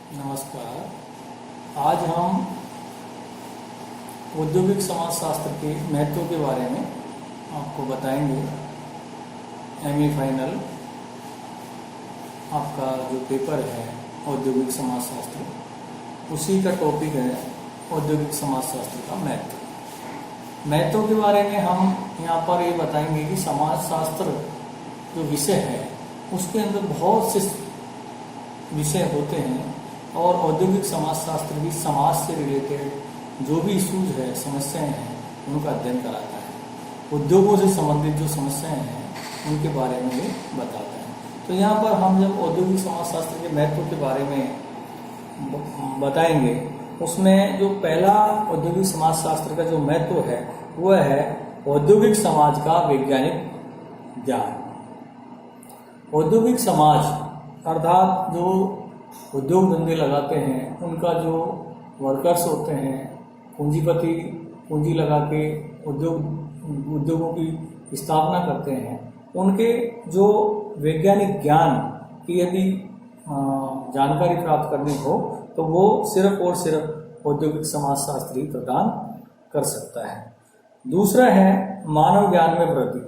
नमस्कार। आज हम औद्योगिक समाजशास्त्र के महत्व के बारे में आपको बताएंगे। एमए फाइनल आपका जो पेपर है औद्योगिक समाजशास्त्र, उसी का टॉपिक है औद्योगिक समाजशास्त्र का महत्व के बारे में हम यहाँ पर ये बताएंगे कि समाजशास्त्र जो विषय है उसके अंदर बहुत से विषय होते हैं और औद्योगिक समाजशास्त्र भी समाज से रिलेटेड जो भी इश्यूज है, समस्याएं हैं, उनका अध्ययन कराता है। उद्योगों से संबंधित जो समस्याएं हैं उनके बारे में भी बताता है। तो यहाँ पर हम जब औद्योगिक समाजशास्त्र के महत्व के बारे में बताएंगे, उसमें जो पहला औद्योगिक समाजशास्त्र का जो महत्व है वह है औद्योगिक समाज का वैज्ञानिक ज्ञान। औद्योगिक समाज अर्थात जो उद्योग धंधे लगाते हैं, उनका जो वर्कर्स होते हैं, पूंजीपति पूंजी लगा के उद्योगों की स्थापना करते हैं, उनके जो वैज्ञानिक ज्ञान की यदि जानकारी प्राप्त करनी हो तो वो सिर्फ और सिर्फ औद्योगिक समाजशास्त्र ही प्रदान कर सकता है। दूसरा है मानव ज्ञान में वृद्धि।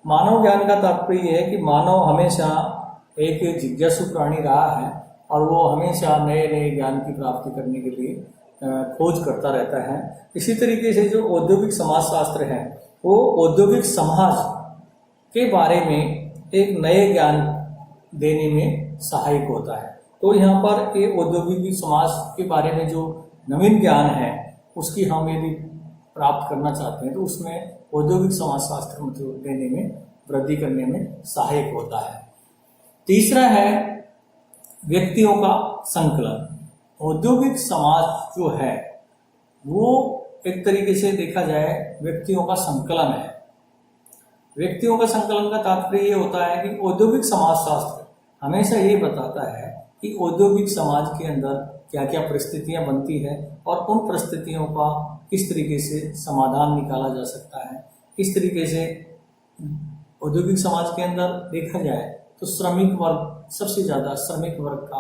मानव ज्ञान का तात्पर्य है कि मानव हमेशा एक जिज्ञासु प्राणी रहा है और वो हमेशा नए नए ज्ञान की प्राप्ति करने के लिए खोज करता रहता है। इसी तरीके से जो औद्योगिक समाजशास्त्र है वो औद्योगिक समाज के बारे में एक नए ज्ञान देने में सहायक होता है। तो यहाँ पर ये औद्योगिक समाज के बारे में जो नवीन ज्ञान है उसकी हम यदि प्राप्त करना चाहते हैं तो उसमें औद्योगिक समाजशास्त्र मतलब देने में, वृद्धि करने में सहायक होता है। तीसरा है व्यक्तियों का संकलन। औद्योगिक समाज जो है वो एक तरीके से देखा जाए व्यक्तियों का संकलन है। व्यक्तियों का संकलन का तात्पर्य ये होता है कि औद्योगिक समाजशास्त्र हमेशा ये बताता है कि औद्योगिक समाज के अंदर क्या क्या परिस्थितियां बनती है और उन परिस्थितियों का किस तरीके से समाधान निकाला जा सकता है। किस तरीके से औद्योगिक समाज के अंदर देखा जाए तो श्रमिक वर्ग, सबसे ज़्यादा श्रमिक वर्ग का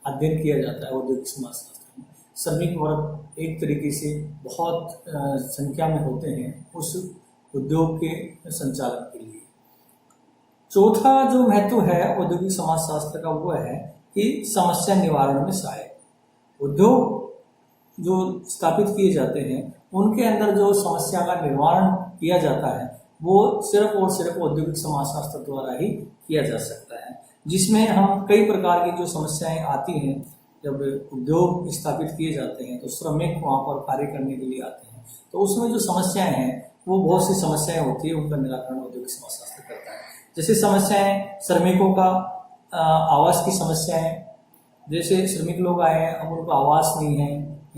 अध्ययन किया जाता है औद्योगिक समाजशास्त्र में। श्रमिक वर्ग एक तरीके से बहुत संख्या में होते हैं उस उद्योग के संचालन के लिए। चौथा जो महत्व है औद्योगिक समाजशास्त्र का वो है कि समस्या निवारण में सहायक। उद्योग जो स्थापित किए जाते हैं उनके अंदर जो समस्या का निवारण किया जाता है वो सिर्फ और सिर्फ औद्योगिक समाजशास्त्र द्वारा ही किया जा सकता है, जिसमें हम कई प्रकार की जो समस्याएं आती हैं। जब उद्योग स्थापित किए जाते हैं तो श्रमिक वहाँ पर कार्य करने के लिए आते हैं, तो उसमें जो समस्याएं हैं वो बहुत सी समस्याएं होती है, उनका निराकरण औद्योगिक समाजशास्त्र करता है। जैसे समस्याएं श्रमिकों का आवास की समस्याएं, जैसे श्रमिक लोग आए हैं अब उनको आवास नहीं है,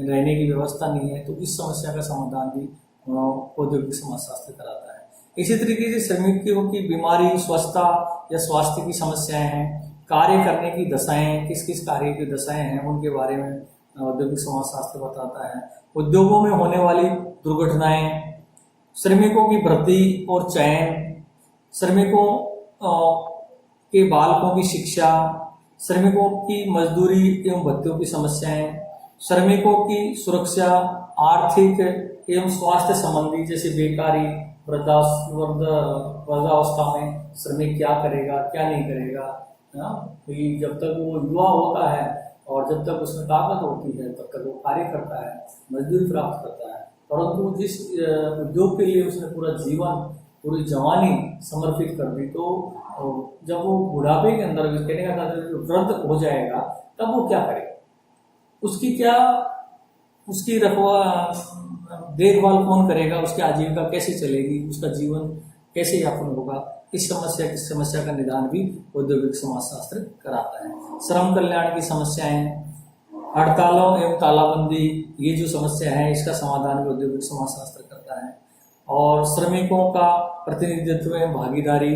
रहने की व्यवस्था नहीं है, तो इस समस्या का समाधान भी औद्योगिक समाजशास्त्र कराता है। इसी तरीके से श्रमिकों की बीमारी, स्वच्छता या स्वास्थ्य की समस्याएं हैं, कार्य करने की दशाएं, किस किस कार्य की दशाएं हैं उनके बारे में औद्योगिक समाजशास्त्र बताता है। उद्योगों में होने वाली दुर्घटनाएं, श्रमिकों की भर्ती और चयन, श्रमिकों के बालकों की शिक्षा, श्रमिकों की मजदूरी एवं भत्तों की समस्याएं, श्रमिकों की सुरक्षा, आर्थिक एवं स्वास्थ्य संबंधी जैसे बेकारी, वृद्धावस्था में श्रमिक क्या करेगा क्या नहीं करेगा, कि जब तक वो युवा होता है और जब तक उसमें ताकत होती है तब तक वो कार्य करता है, मजदूरी प्राप्त करता है, परंतु जिस उद्योग के लिए उसने पूरा जीवन, पूरी जवानी समर्पित कर दी, तो जब वो बुढ़ापे के अंदर कहने का वृद्ध हो जाएगा तब वो क्या करेगा, उसकी देखभाल कौन करेगा, उसकी आजीविका कैसे चलेगी, उसका जीवन कैसे यापन होगा। इस समस्या का निदान भी औद्योगिक समाजशास्त्र कराता है। श्रम कल्याण की समस्याएं, हड़तालों एवं तालाबंदी, ये जो समस्या है इसका समाधान भी औद्योगिक समाजशास्त्र करता है। और श्रमिकों का प्रतिनिधित्व एवं भागीदारी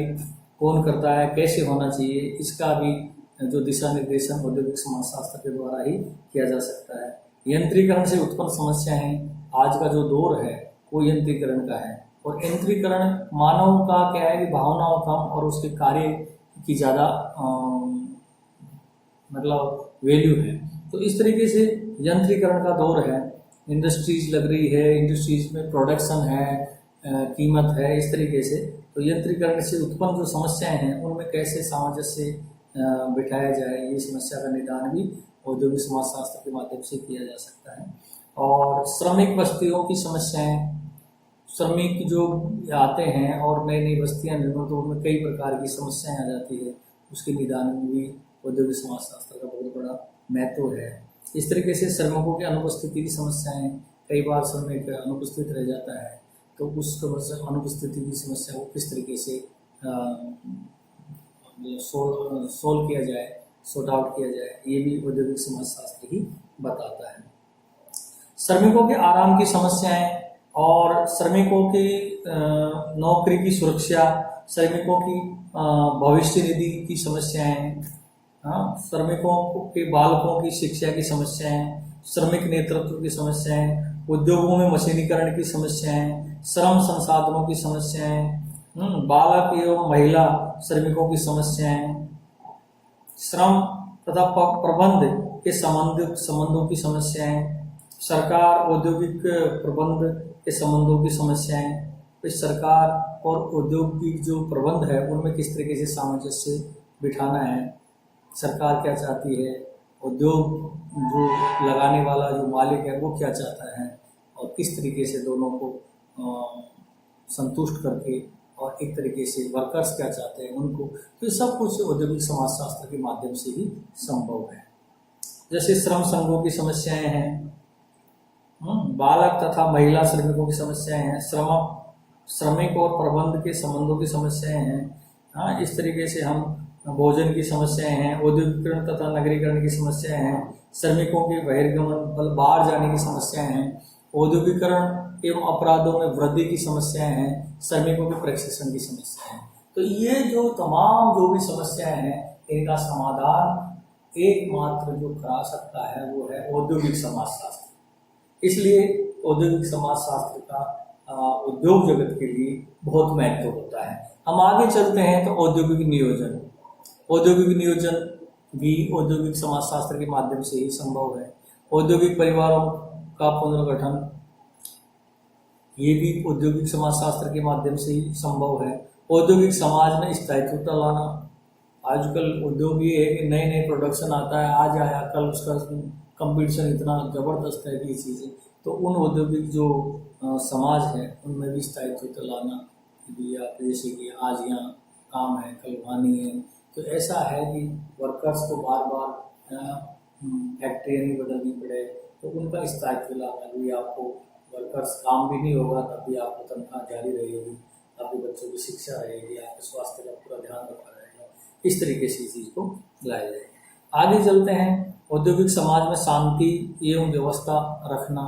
कौन करता है, कैसे होना चाहिए, इसका भी जो दिशा निर्देशन औद्योगिक समाजशास्त्र के द्वारा ही किया जा सकता है। यंत्रीकरण से उत्पन्न समस्याएं, आज का जो दौर है वो यंत्रीकरण का है, और यंत्रीकरण मानव का क्या है कि भावनाओं कम और उसके कार्य की ज़्यादा मतलब वैल्यू है। तो इस तरीके से यंत्रीकरण का दौर है, इंडस्ट्रीज लग रही है, इंडस्ट्रीज में प्रोडक्शन है, कीमत है, इस तरीके से। तो यंत्रीकरण से उत्पन्न जो समस्याएं हैं उनमें कैसे सामंजस्य बिठाया जाए, ये समस्या का निदान भी औद्योगिक समाजशास्त्र के माध्यम से किया जा सकता है। और श्रमिक बस्तियों की समस्याएं, श्रमिक जो आते हैं और नई नई बस्तियां निर्मित, तो उनमें कई प्रकार की समस्याएं आ जाती है, उसके निदान में भी औद्योगिक समाजशास्त्र का बहुत बड़ा महत्व है। इस तरीके से श्रमिकों की अनुपस्थिति की समस्याएं, कई बार श्रमिक अनुपस्थित रह जाता है, तो उस अनुपस्थिति की समस्या को किस तरीके से सोल्व किया जाए, सॉर्ट आउट किया जाए, ये भी औद्योगिक समाजशास्त्र ही बताता है। श्रमिकों के आराम की समस्याएं और श्रमिकों की नौकरी की सुरक्षा, श्रमिकों की भविष्य निधि की समस्याएं, श्रमिकों के बालकों की शिक्षा की समस्याएं, श्रमिक नेतृत्व की समस्याएं, उद्योगों में मशीनीकरण की समस्याएं, श्रम संसाधनों की समस्याएं, बालक एवं महिला श्रमिकों की समस्याएं, श्रम तथा प्रबंध के संबंधों की समस्याएं, सरकार औद्योगिक प्रबंध के संबंधों की समस्याएं। तो सरकार और औद्योगिक जो प्रबंध है उनमें किस तरीके से सामंजस्य बिठाना है, सरकार क्या चाहती है, उद्योग जो लगाने वाला जो मालिक है वो क्या चाहता है, और किस तरीके से दोनों को संतुष्ट करके, और एक तरीके से वर्कर्स क्या चाहते हैं उनको, तो ये सब कुछ औद्योगिक समाजशास्त्र के माध्यम से ही संभव है। जैसे श्रम संघों की समस्याएं हैं, बालक तथा महिला श्रमिकों की समस्याएं हैं, श्रमिक और प्रबंध के संबंधों की समस्याएं हैं, इस तरीके से हम भोजन की समस्याएं हैं, औद्योगिकरण तथा नगरीकरण की समस्याएं हैं, श्रमिकों के बहिर्गमन मतलब बाहर जाने की समस्याएं हैं, औद्योगिकरण एवं अपराधों में वृद्धि की समस्याएं हैं, श्रमिकों के प्रशिक्षण की समस्याएं हैं। तो ये जो तमाम जो भी समस्याएं हैं इनका समाधान एकमात्र जो करा सकता है वो है औद्योगिक समाजशास्त्र। इसलिए औद्योगिक समाजशास्त्र का उद्योग जगत के लिए बहुत महत्व होता है। हम आगे चलते हैं तो औद्योगिक नियोजन भी औद्योगिक समाजशास्त्र के माध्यम से ही संभव है। औद्योगिक परिवारों का पुनर्गठन, ये भी औद्योगिक समाजशास्त्र के माध्यम से ही संभव है। औद्योगिक समाज में स्थायित्व लाना, आजकल उद्योग ये है कि नए नए प्रोडक्शन आता है, आज आया कल उसका कंपटीशन इतना ज़बरदस्त है कि चीज़ें, तो उन औद्योगिक जो समाज है उनमें भी स्थायित्व लाना, कि आप जैसे कि आज यहाँ काम है कल वहाँ नहीं है, तो ऐसा है कि वर्कर्स को बार बार फैक्ट्रियाँ नहीं बदलनी पड़े, तो उनका स्थायित्व लाना भी, आपको वर्कर्स काम भी नहीं होगा तब भी आपको तनख्वाह जारी रहेगी, आपके बच्चों की शिक्षा रहेगी, आपके स्वास्थ्य का पूरा ध्यान रखा रहेगा, इस तरीके से इस चीज़ को लाया जाएगा। आगे चलते हैं, औद्योगिक समाज में शांति एवं व्यवस्था रखना,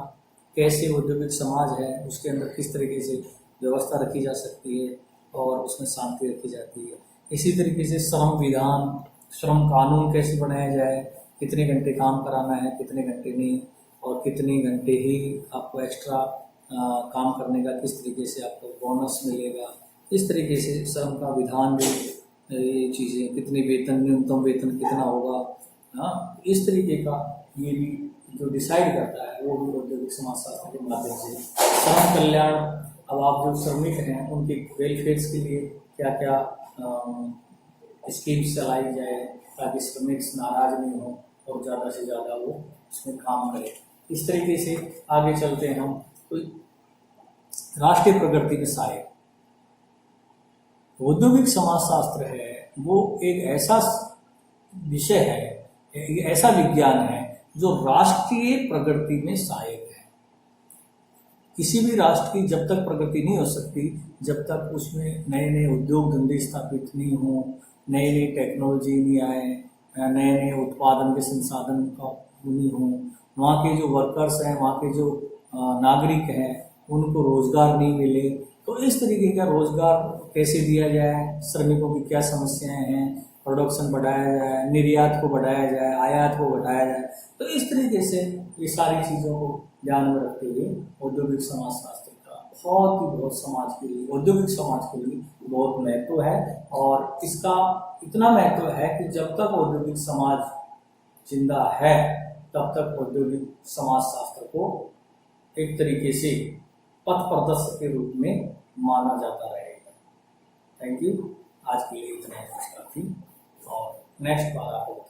कैसे औद्योगिक समाज है उसके अंदर किस तरीके से व्यवस्था रखी जा सकती है और उसमें शांति रखी जाती है। इसी तरीके से श्रम विधान, श्रम कानून कैसे बनाया जाए, कितने घंटे काम कराना है, कितने घंटे नहीं, और कितने घंटे ही आपको एक्स्ट्रा काम करने का किस तरीके से आपको बोनस मिलेगा, इस तरीके से श्रम का विधान भी, ये चीज़ें, कितने वेतन, न्यूनतम वेतन कितना होगा, इस तरीके का ये भी जो डिसाइड करता है वो भी औद्योगिक समाजशास्त्र के माध्यम से। श्रम कल्याण, अब आप जो श्रमिक हैं उनके वेलफेयर्स के लिए क्या क्या स्कीम्स चलाई जाए ताकि श्रमिक नाराज नहीं हो और ज़्यादा से ज़्यादा वो उसमें काम करें। इस तरीके से आगे चलते हैं हम, तो राष्ट्रीय प्रगति में सहायक औद्योगिक समाजशास्त्र है, वो एक ऐसा विषय है, एक ऐसा विज्ञान है जो राष्ट्रीय प्रगति में सहायक है। किसी भी राष्ट्र की जब तक प्रगति नहीं हो सकती जब तक उसमें नए नए उद्योग धंधे स्थापित नहीं हो, नई नई टेक्नोलॉजी नहीं आए, नए नए उत्पादन के संसाधन का नहीं हो, वहाँ के जो वर्कर्स हैं, वहाँ के जो नागरिक हैं उनको रोजगार नहीं मिले, तो इस तरीके का रोजगार कैसे दिया जाए, श्रमिकों की क्या समस्याएं हैं, प्रोडक्शन बढ़ाया जाए, निर्यात को बढ़ाया जाए, आयात को बढ़ाया जाए, तो इस तरीके से ये सारी चीज़ों को ध्यान में रखते हुए औद्योगिक समाजशास्त्र का बहुत समाज के लिए, औद्योगिक समाज के लिए बहुत महत्व है। और इसका इतना महत्व है कि जब तक औद्योगिक समाज जिंदा है तब तक औद्योगिक समाजशास्त्र को एक तरीके से पथ प्रदर्शक के रूप में माना जाता रहेगा। Thank you. आज के लिए इतना ही काफी, और नेक्स्ट बार आपको